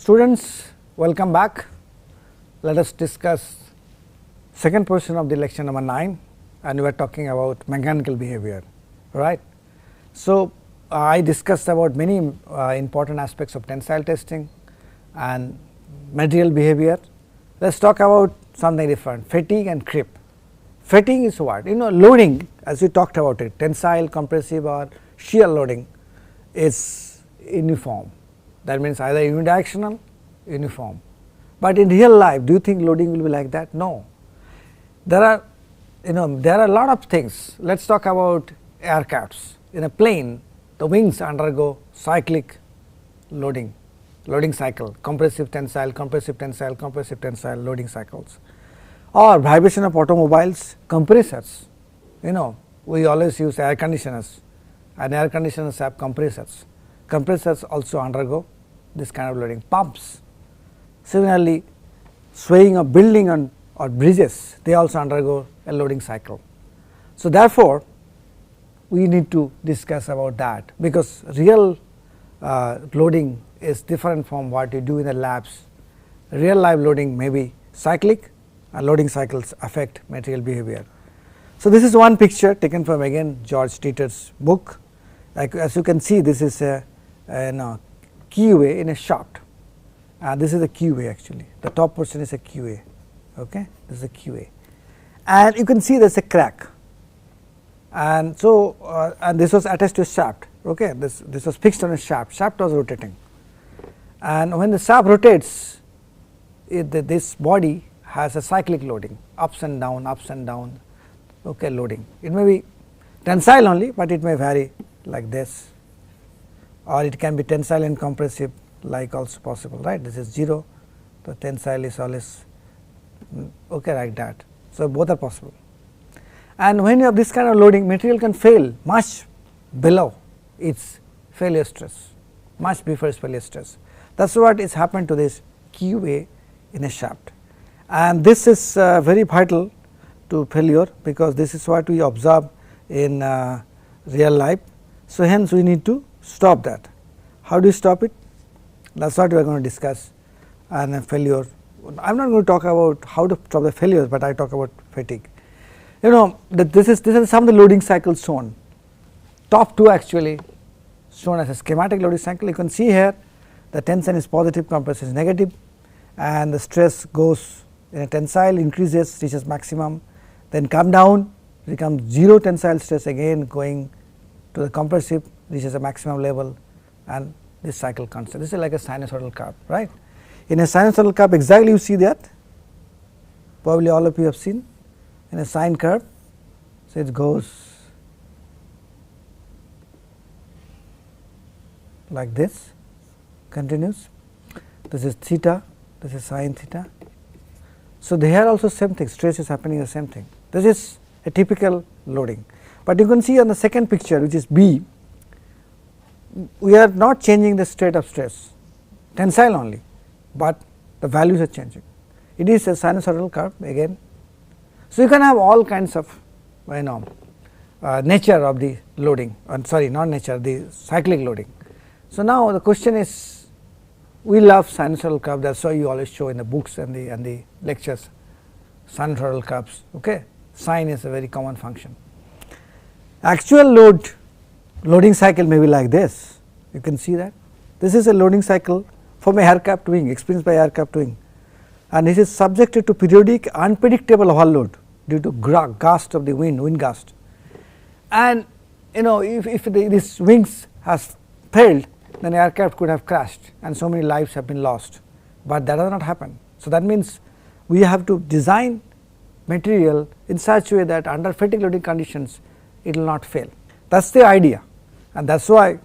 Students, welcome back. Let us discuss second portion of the lecture number 9, and we are talking about mechanical behavior, right. So, I discussed about many important aspects of tensile testing and material behavior. Let us talk about something different, fatigue and creep. Fatigue is what? Loading, as we talked about it, tensile, compressive or shear loading is uniform. That means either unidirectional, uniform. But in real life, do you think loading will be like that? No. There are a lot of things. Let us talk about aircrafts. In a plane, the wings undergo cyclic loading cycle, compressive tensile, compressive tensile, compressive tensile loading cycles. Or vibration of automobiles, compressors. We always use air conditioners, and air conditioners have compressors. Compressors also undergo this kind of loading. Pumps, similarly, swaying of building or bridges, they also undergo a loading cycle. So, therefore, we need to discuss about that, because real loading is different from what you do in the labs. Real life loading may be cyclic, and loading cycles affect material behavior. So, this is one picture taken from again George Dieter's book. As you can see, this is a keyway in a shaft. This is a keyway actually. The top portion is a keyway. Okay, this is a keyway, and you can see there is a crack. And so, and this was attached to a shaft. Okay, this was fixed on a shaft. Shaft was rotating, and when the shaft rotates, this body has a cyclic loading, ups and down, okay, loading. It may be tensile only, but it may vary like this, or it can be tensile and compressive like also possible, right. This is 0, the tensile is always okay like that. So, both are possible, and when you have this kind of loading, material can fail much below its failure stress, much before its failure stress. That is what is happened to this keyway in a shaft, and this is very vital to failure, because this is what we observe in real life. So, hence we need to stop that. How do you stop it? That is what we are going to discuss. And a failure, I am not going to talk about how to stop the failures, but I talk about fatigue. This is some of the loading cycles shown. Top 2 actually shown as a schematic loading cycle. You can see here the tension is positive, compression is negative, and the stress goes in a tensile, increases, reaches maximum, then come down, becomes 0 tensile stress, again going to the compressive, reaches a maximum level, and this cycle constant. This is like a sinusoidal curve, right. In a sinusoidal curve, exactly you see that, probably all of you have seen in a sine curve. So, it goes like this, continues, this is theta, this is sin theta. So, here also same thing, stress is happening the same thing. This is a typical loading, but you can see on the second picture, which is B, we are not changing the state of stress, tensile only, but the values are changing. It is a sinusoidal curve again. So, you can have all kinds of nature of the loading, sorry, not nature, the cyclic loading. So, now the question is, we love sinusoidal curve, that is why you always show in the books and the lectures sinusoidal curves. Okay. Sine is a very common function. Actual loading cycle may be like this, you can see that. This is a loading cycle from a aircraft wing, experienced by aircraft wing, and this is subjected to periodic unpredictable overload due to gust of the wind gust. And if this wings has failed, then the aircraft could have crashed and so many lives have been lost, but that does not happen. So, that means we have to design material in such a way that under fatigue loading conditions it will not fail. That is the idea, and that is why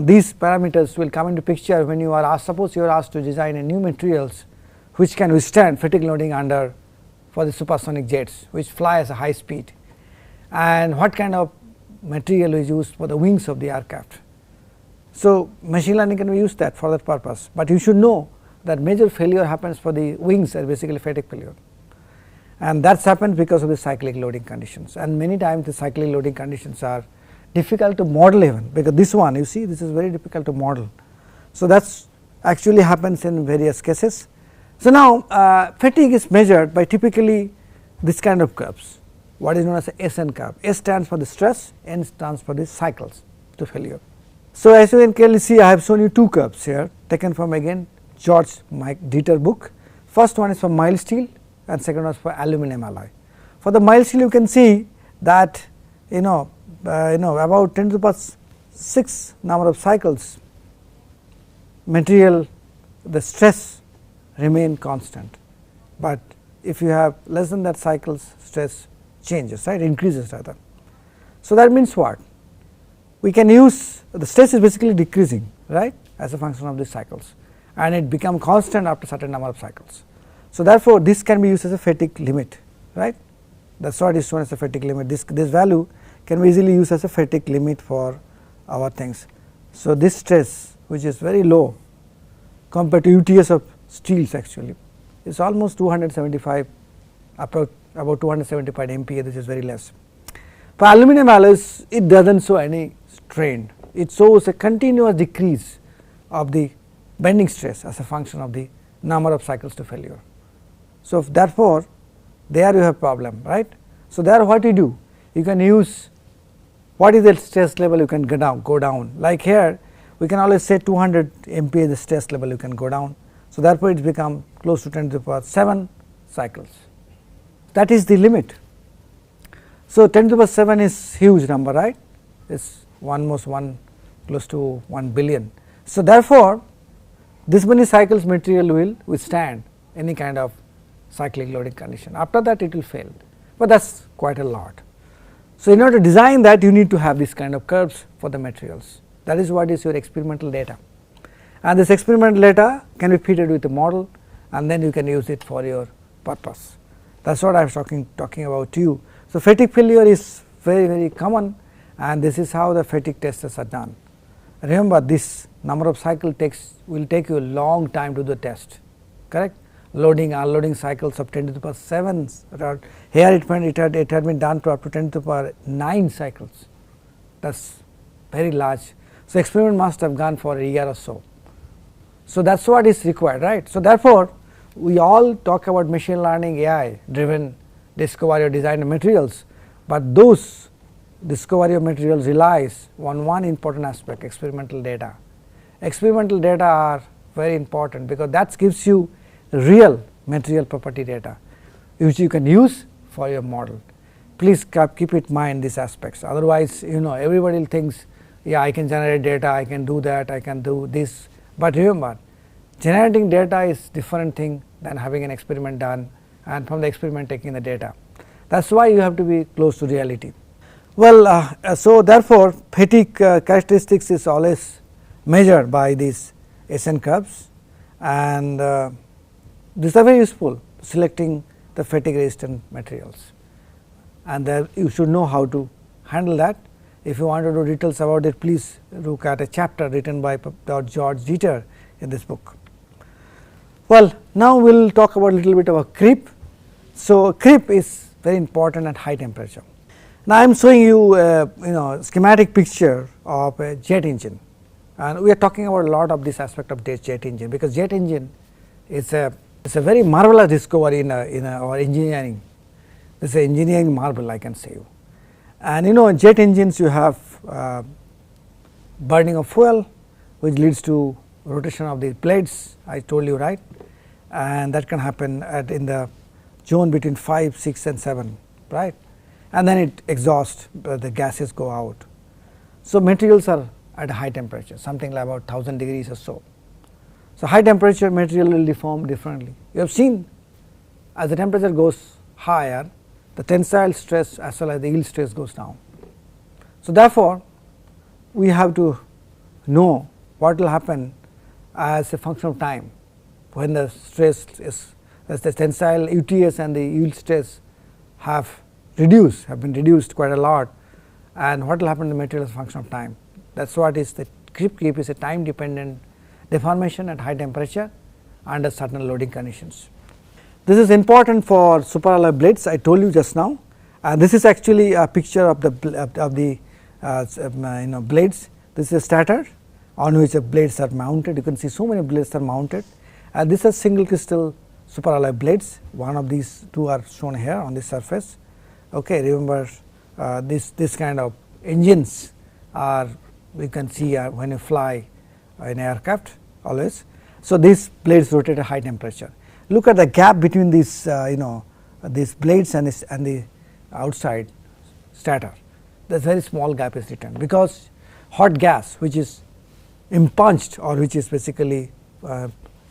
these parameters will come into picture when you are asked, suppose you are asked to design a new materials which can withstand fatigue loading for the supersonic jets which fly at a high speed, and what kind of material is used for the wings of the aircraft. So, machine learning can be used for that purpose, but you should know that major failure happens for the wings are basically fatigue failure, and that happens because of the cyclic loading conditions, and many times the cyclic loading conditions are difficult to model even, because this one you see, this is very difficult to model. So, that is actually happens in various cases. So, now fatigue is measured by typically this kind of curves, what is known as a SN curve. S stands for the stress, N stands for the cycles to failure. So, as you can clearly see, I have shown you two curves here taken from again George Dieter book. First one is for mild steel and second one is for aluminum alloy. For the mild steel, you can see that about 10 to the power 6 number of cycles material, the stress remain constant, but if you have less than that cycles, stress changes, right, increases rather. So, that means what? We can use the stress is basically decreasing, right, as a function of these cycles, and it become constant after certain number of cycles. So, therefore, this can be used as a fatigue limit, right, that is what is shown as a fatigue limit. This value can be easily used as a fatigue limit for our things. So, this stress which is very low compared to UTS of steels actually is almost 275, about 275 MPa, which is very less. For aluminum alloys, it does not show any strain, it shows a continuous decrease of the bending stress as a function of the number of cycles to failure. So, therefore, there you have problem, right. So, there what you do, you can use what is the stress level you can go down, like here we can always say 200 MPa the stress level you can go down. So, therefore, it become close to 10 to the power 7 cycles, that is the limit. So, 10 to the power 7 is huge number, right, it is almost 1 close to 1 billion. So, therefore, this many cycles material will withstand any kind of cyclic loading condition, after that it will fail, but that is quite a lot. So, in order to design that, you need to have this kind of curves for the materials, that is what is your experimental data, and this experimental data can be fitted with a model and then you can use it for your purpose. That is what I was talking about to you. So, fatigue failure is very common, and this is how the fatigue tests are done. Remember, this number of cycle will take you a long time to do the test, correct. Loading unloading cycles of 10 to the power 7, here it had been done to up to 10 to the power 9 cycles, that is very large. So, experiment must have gone for a year or so. So, that is what is required, right. So, therefore, we all talk about machine learning AI driven discovery or design of materials, but those discovery of materials relies on one important aspect, experimental data. Experimental data are very important because that gives you real material property data which you can use for your model. Please keep it in mind these aspects, otherwise everybody thinks, yeah, I can generate data, I can do that, I can do this, but remember, generating data is different thing than having an experiment done and from the experiment taking the data. That is why you have to be close to reality. Well, so therefore, fatigue characteristics is always measured by these SN curves, and these are very useful selecting the fatigue resistant materials, and you should know how to handle that. If you want to know details about it, please look at a chapter written by George Dieter in this book. Well, now we will talk about a little bit about creep. So, creep is very important at high temperature. Now, I am showing you schematic picture of a jet engine, and we are talking about a lot of this aspect of this jet engine, because jet engine is a very marvelous discovery in our engineering. This is an engineering marvel, I can say you. And jet engines, you have burning of fuel which leads to rotation of the blades, I told you, right, and that can happen in the zone between 5, 6 and 7, right, and then it exhausts, the gases go out. So, materials are at a high temperature, something like about 1000 degrees or so. So, high temperature material will deform differently. You have seen as the temperature goes higher, the tensile stress as well as the yield stress goes down. So, therefore, we have to know what will happen as a function of time when the stress is, as the tensile UTS and the yield stress have been reduced quite a lot, and what will happen to the material as a function of time. That is what is the creep. Creep is a time dependent deformation at high temperature under certain loading conditions. This is important for superalloy blades, I told you just now, and this is actually a picture of the blades. This is a stator on which the blades are mounted. You can see so many blades are mounted, and these are single crystal superalloy blades. One of these two are shown here on the surface. Okay, remember this kind of engines are, we can see when you fly in aircraft always. So these blades rotate at high temperature. Look at the gap between these these blades and the outside stator. There is very small gap is retained, because hot gas which is impunged or which is basically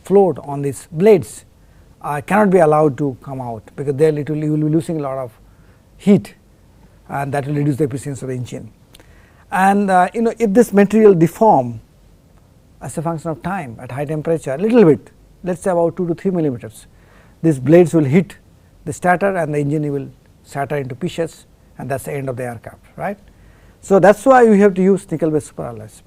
flowed on these blades cannot be allowed to come out, because there you will be losing a lot of heat, and that will reduce the efficiency of the engine. And if this material deform as a function of time at high temperature a little bit, let us say about 2 to 3 millimeters, these blades will hit the stator and the engine will shatter into pieces, and that is the end of the aircraft, right. So that is why we have to use nickel based superalloys.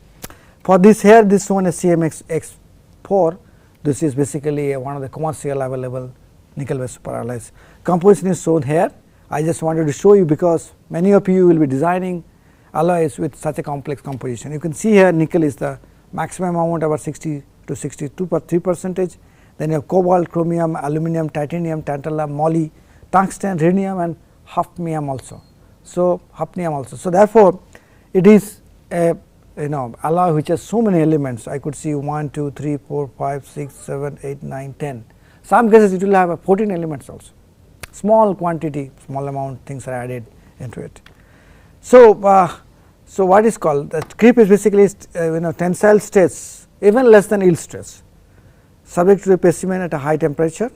For this here, this one is CMX-4. This is basically one of the commercial available nickel based superalloys. Composition is shown here. I just wanted to show you, because many of you will be designing alloys with such a complex composition. You can see here nickel is the maximum amount, about 60 to 62.3%. Then you have cobalt, chromium, aluminum, titanium, tantalum, moly, tungsten, rhenium, and hafnium also. So therefore it is a alloy which has so many elements. I could see 1, 2, 3, 4, 5, 6, 7, 8, 9, 10. Some cases it will have 14 elements also. Small quantity, small amount things are added into it. So what is called the creep is basically tensile stress even less than yield stress, subject to the specimen at a high temperature.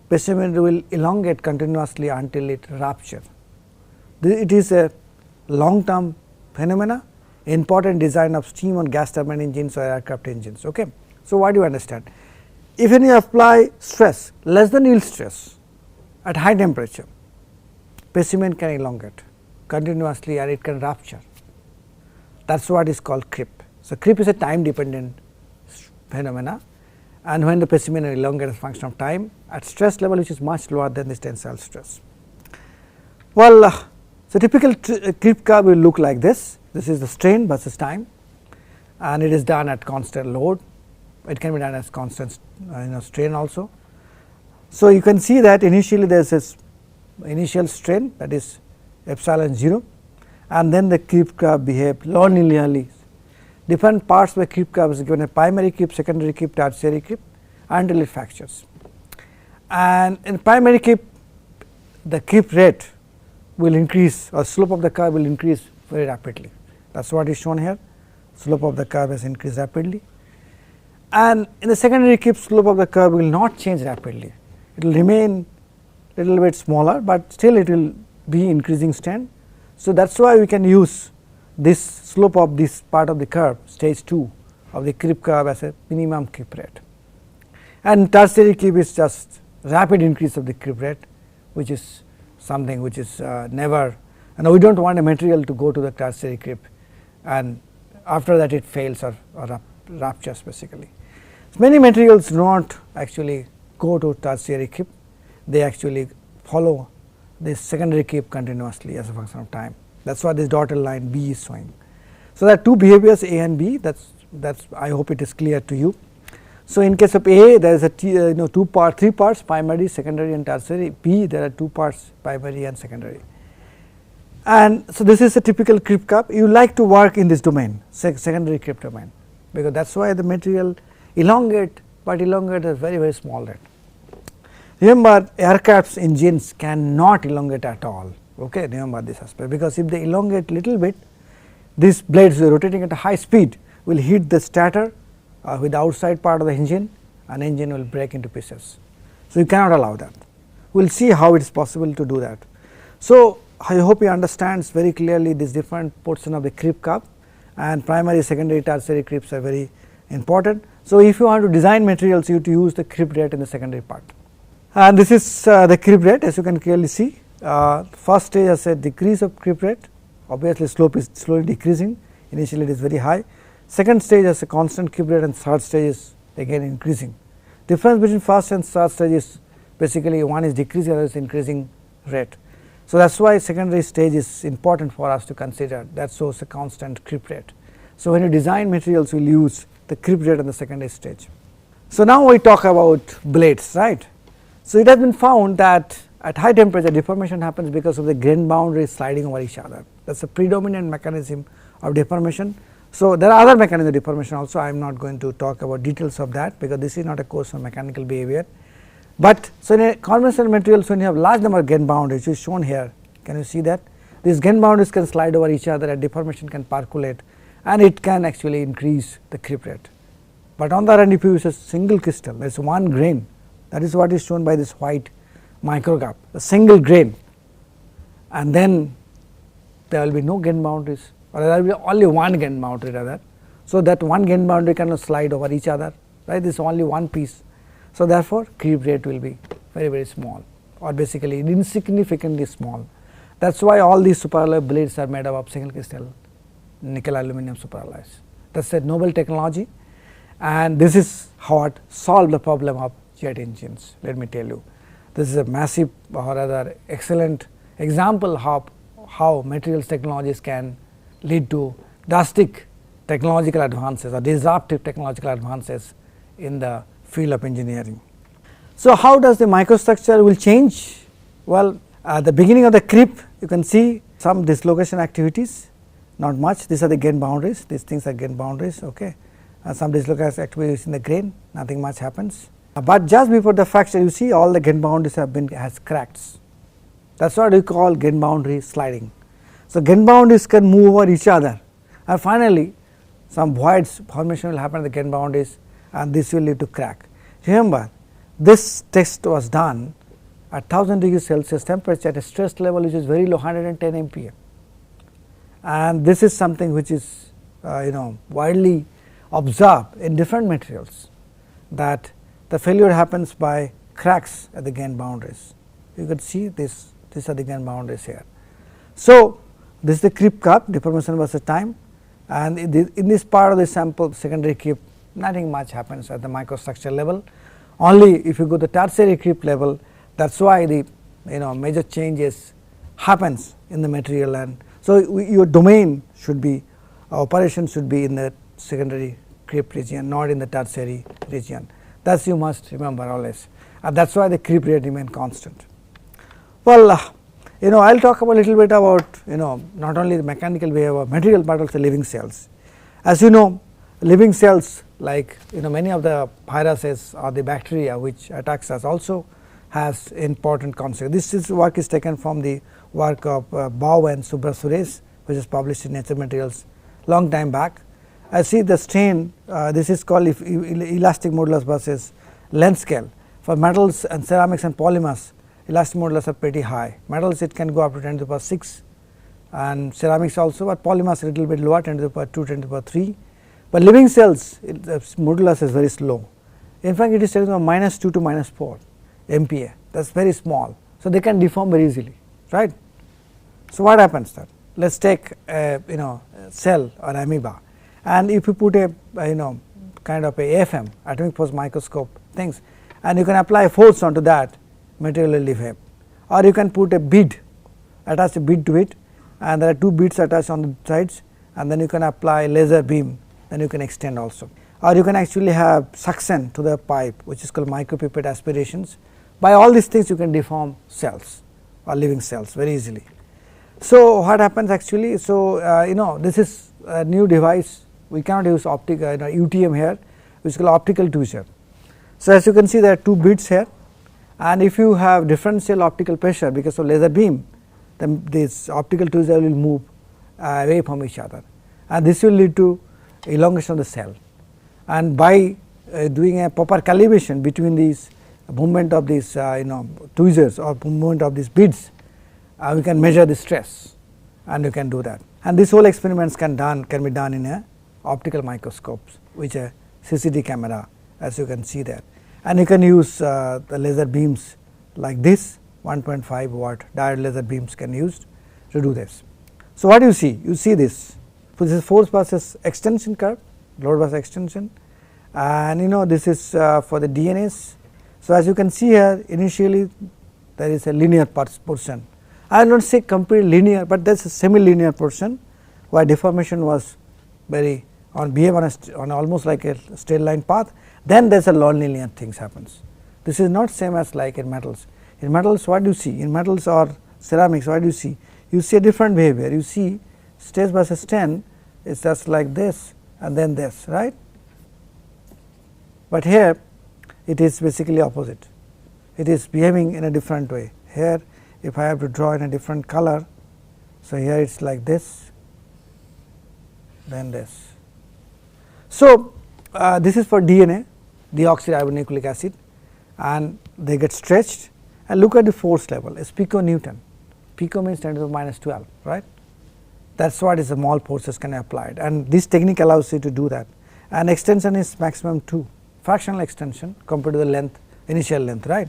Specimen will elongate continuously until it rupture. It is a long term phenomena, important design of steam or gas turbine engines or aircraft engines. Okay. So what do you understand? If you apply stress less than yield stress at high temperature, specimen can elongate continuously and it can rupture. That is what is called creep. So creep is a time dependent phenomena, and when the specimen elongates as a function of time at stress level which is much lower than this tensile stress. Well, so typical creep curve will look like this. This is the strain versus time, and it is done at constant load. It can be done as constant strain also. So you can see that initially there is this initial strain, that is epsilon 0, and then the creep curve behaves non-linearly. Different parts of the creep curve is given a primary creep, secondary creep, tertiary creep until it fractures. And in primary creep, the creep rate will increase, or slope of the curve will increase very rapidly. That is what is shown here. Slope of the curve has increased rapidly, and in the secondary creep, slope of the curve will not change rapidly. It will remain little bit smaller, but still it will be increasing strain. So that is why we can use this slope of this part of the curve, stage 2 of the creep curve, as a minimum creep rate. And tertiary creep is just rapid increase of the creep rate, which is something which is never, and we do not want a material to go to the tertiary creep and after that it fails or ruptures basically. So many materials do not actually go to tertiary creep, they actually follow this secondary creep continuously as a function of time. That is what this dotted line B is showing. So there are two behaviors A and B, that's I hope it is clear to you. So in case of A, there is a three parts, primary, secondary and tertiary. B, there are 2 parts, primary and secondary. And so this is a typical creep curve. You like to work in this domain, secondary creep domain, because that is why the material elongate, but elongate at a very, very small rate. Remember, aircraft's engines cannot elongate at all. Okay, remember this aspect, because if they elongate little bit, these blades rotating at a high speed will hit the stator with the outside part of the engine, and engine will break into pieces. So you cannot allow that. We will see how it is possible to do that. So I hope you understand very clearly this different portion of the creep curve, and primary, secondary, tertiary creeps are very important. So if you want to design materials, you have to use the creep rate in the secondary part. And this is the creep rate, as you can clearly see. First stage has a decrease of creep rate, obviously slope is slowly decreasing, initially it is very high. Second stage has a constant creep rate, and third stage is again increasing. Difference between first and third stage is basically one is decreasing, other is increasing rate. So that is why secondary stage is important for us to consider, that shows a constant creep rate. So, when you design materials, we will use the creep rate in the secondary stage. So, now we talk about blades, right. So, it has been found that at high temperature deformation happens because of the grain boundaries sliding over each other. That is a predominant mechanism of deformation. So, there are other mechanisms of deformation also. I am not going to talk about details of that, because this is not a course on mechanical behavior. But so, in a conventional materials, when you have large number of grain boundaries, which is shown here, can you see that these grain boundaries can slide over each other and deformation can percolate, and it can actually increase the creep rate. But on the other hand, if you use a single crystal, there is one grain, that is what is shown by this white micrograph, a single grain, and then there will be no grain boundaries, or there will be only one grain boundary rather. So, that one grain boundary cannot slide over each other, right. This is only one piece. So, therefore, creep rate will be very small, or basically insignificantly small. That is why all these superalloy blades are made up of single crystal nickel aluminum superalloys. That is a novel technology, and this is how it solved the problem of jet engines. Let me tell you, this is a massive or rather excellent example of how materials technologies can lead to drastic technological advances or disruptive technological advances in the field of engineering. So, how does the microstructure will change? Well, at the beginning of the creep, you can see some dislocation activities, not much. These are the grain boundaries, these things are grain boundaries, okay. Some dislocation activities in the grain, nothing much happens. But just before the fracture, you see all the grain boundaries have been has cracks. That is what we call grain boundary sliding. So, grain boundaries can move over each other, and finally, some voids formation will happen at the grain boundaries, and this will lead to crack. Remember, this test was done at 1000 degrees Celsius temperature at a stress level which is very low, 110 MPa, and this is something which is widely observed in different materials, that the failure happens by cracks at the grain boundaries. You could see this, these are the grain boundaries here. So, this is the creep curve, deformation versus time, and in this part of the sample secondary creep, nothing much happens at the microstructure level. Only if you go to the tertiary creep level, that is why the major changes happens in the material, and so your domain should be operation should be in the secondary creep region, not in the tertiary region. That is you must remember always, and that is why the creep rate remain constant. Well, I will talk about a little bit about not only the mechanical behavior of material, but also living cells. As you know, living cells like many of the viruses or the bacteria which attacks us also has important concept. This work is taken from the work of Bao and Subra Suresh, which is published in Nature Materials long time back. I see the strain, this is called elastic modulus versus length scale. For metals and ceramics and polymers, elastic modulus are pretty high. Metals it can go up to 10 to the power 6, and ceramics also, but polymers a little bit lower, 10 to the power 2, 10 to the power 3. But living cells, the modulus is very slow. In fact, it is taken from -2 to -4 MPa. That is very small. So, they can deform very easily, right. So, what happens then? Let us take a cell or amoeba, and if you put a kind of a AFM, atomic force microscope things, and you can apply a force onto that, material will deform. Or you can put a bead, attach a bead to it, and there are two beads attached on the sides, and then you can apply laser beam, then you can extend also. Or you can actually have suction to the pipe, which is called micropipette aspirations. By all these things you can deform cells or living cells very easily. So, what happens actually? So, this is a new device, we cannot use optical UTM here, which is called optical tweezer. So, as you can see, there are two beads here, and if you have differential optical pressure because of laser beam, then this optical tweezer will move away from each other, and this will lead to elongation of the cell. And by doing a proper calibration between these movement of these tweezers or movement of these beads, we can measure the stress, and you can do that. And this whole experiments can be done in a optical microscopes, which a CCD camera, as you can see there. And you can use the laser beams like this, 1.5 watt diode laser beams can use to do this. So, what do you see? You see this. So, this is force versus extension curve, load versus extension, and this is for the DNAs. So, as you can see here, initially there is a linear portion. I will not say completely linear, but there is a semi-linear portion where deformation was very behave on almost like a straight line path, then there is a nonlinear things happens. This is not same as like in metals. In metals, what do you see? In metals or ceramics, what do you see? You see a different behavior. You see stress versus strain is just like this and then this, right? But here it is basically opposite. It is behaving in a different way. Here, if I have to draw in a different color, so here it is like this, then this. So, this is for DNA, deoxyribonucleic acid, and they get stretched, and look at the force level, it's piconewton. Pico means 10 to the minus 12, right? That is what is the mole forces can be applied, and this technique allows you to do that. And extension is maximum 2, fractional extension compared to the length, initial length, right?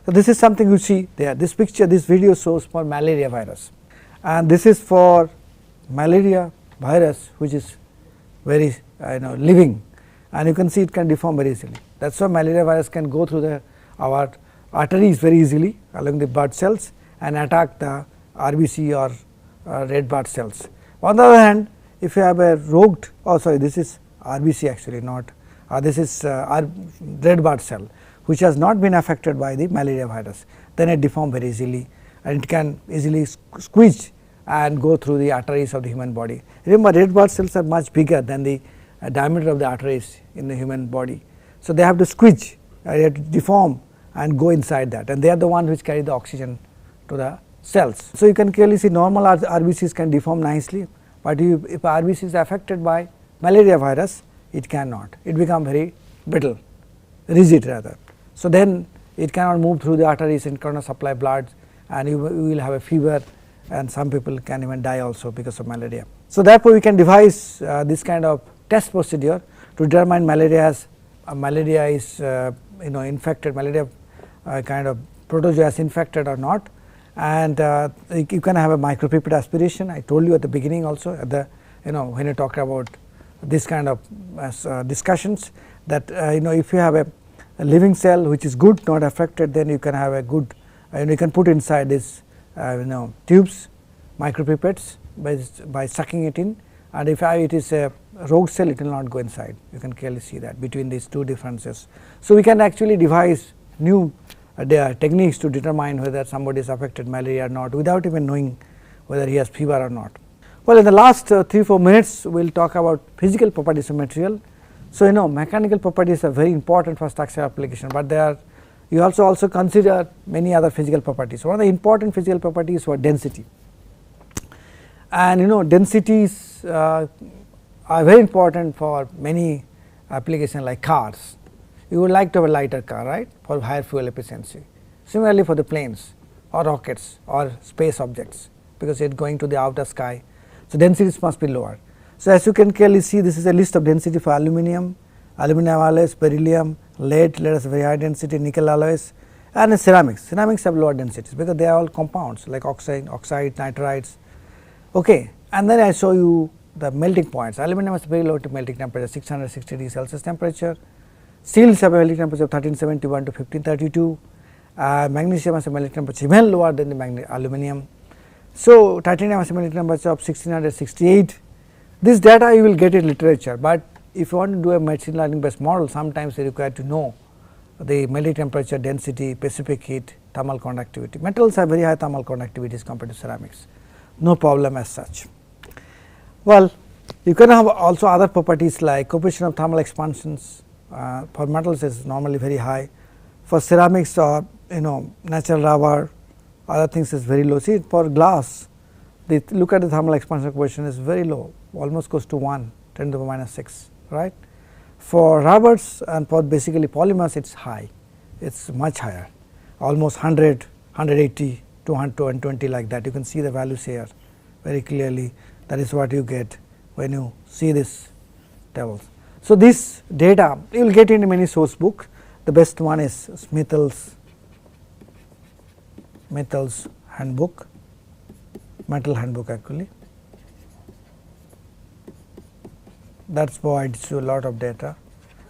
So, this is something you see there. This picture, this video shows for malaria virus, and this is for malaria virus, which is very living, and you can see it can deform very easily. That is why malaria virus can go through our arteries very easily along the blood cells and attack the RBC or red blood cells. On the other hand, if you have a rogued, this is RBC actually, not this is red blood cell which has not been affected by the malaria virus, then it deform very easily and it can easily squeeze and go through the arteries of the human body. Remember, red blood cells are much bigger than the diameter of the arteries in the human body. So, they have to squeeze, they have to deform and go inside that, and they are the ones which carry the oxygen to the cells. So, you can clearly see normal RBCs can deform nicely, but if RBC is affected by malaria virus, it cannot, it become very brittle, rigid rather. So, then it cannot move through the arteries and cannot supply blood, and you will have a fever, and some people can even die also because of malaria. So, therefore, we can devise this kind of test procedure to determine malaria is infected, malaria kind of protozoa is infected or not, and you can have a micropipette aspiration. I told you at the beginning also at the when you talk about this kind of discussions that if you have a living cell which is good, not affected, then you can have a good you can put inside this tubes, micropipettes by sucking it in, and if it is a rogue cell, it will not go inside. You can clearly see that between these two differences. So, we can actually devise new techniques to determine whether somebody is affected malaria or not without even knowing whether he has fever or not. Well, in the last 3-4 minutes, we will talk about physical properties of material. So, mechanical properties are very important for structural application, but there are you also consider many other physical properties. One of the important physical properties for density, and densities are very important for many applications like cars. You would like to have a lighter car, right, for higher fuel efficiency. Similarly, for the planes or rockets or space objects, because it is going to the outer sky. So, densities must be lower. So, as you can clearly see, this is a list of density for aluminum alloys, beryllium, lead has very high density, nickel alloys, and ceramics. Ceramics have lower densities because they are all compounds like oxide, nitrides. Okay. And then I show you the melting points. Aluminum has very low melting temperature, 660 degrees Celsius temperature. Steels have a melting temperature of 1371 to 1532. Magnesium has a melting temperature even lower than the aluminum. So, titanium has a melting temperature of 1668. This data you will get in literature, but if you want to do a machine learning based model, sometimes you require to know the melting temperature, density, specific heat, thermal conductivity. Metals have very high thermal conductivities compared to ceramics, no problem as such. Well, you can have also other properties like coefficient of thermal expansions for metals is normally very high. For ceramics or natural rubber, other things is very low. See, for glass, look at the thermal expansion coefficient is very low, almost close to 1, 10 to the minus 6, right. For rubbers and for basically polymers, it is high, it is much higher, almost 100, 180, 200, 220 like that. You can see the values here very clearly. That is what you get when you see this tables. So, this data you will get in many source books. The best one is Metals handbook, metal handbook actually. That provides you a lot of data.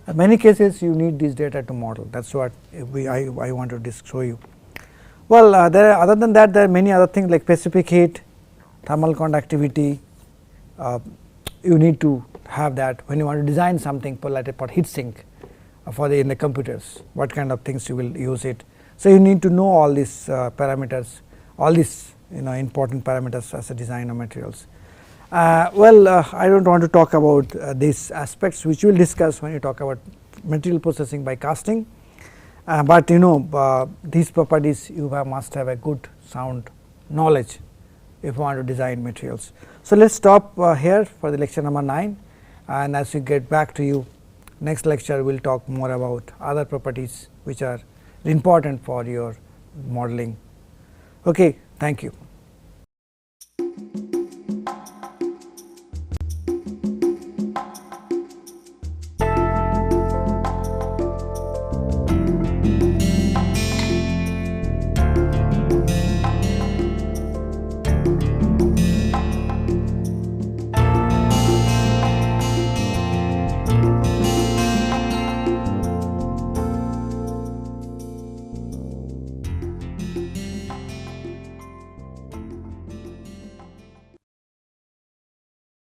In many cases you need this data to model, that is what I want to show you. Well, other than that, there are many other things like specific heat, thermal conductivity, you need to have that when you want to design something for like for heat sink for in the computers, what kind of things you will use it. So you need to know all these parameters, all these important parameters as a design of materials. I don't want to talk about these aspects, which we will discuss when you talk about material processing by casting, but these properties you must have a good sound knowledge if you want to design materials. So let us stop here for the lecture number 9, and as we get back to you next lecture we will talk more about other properties which are important for your modeling. Okay, thank you.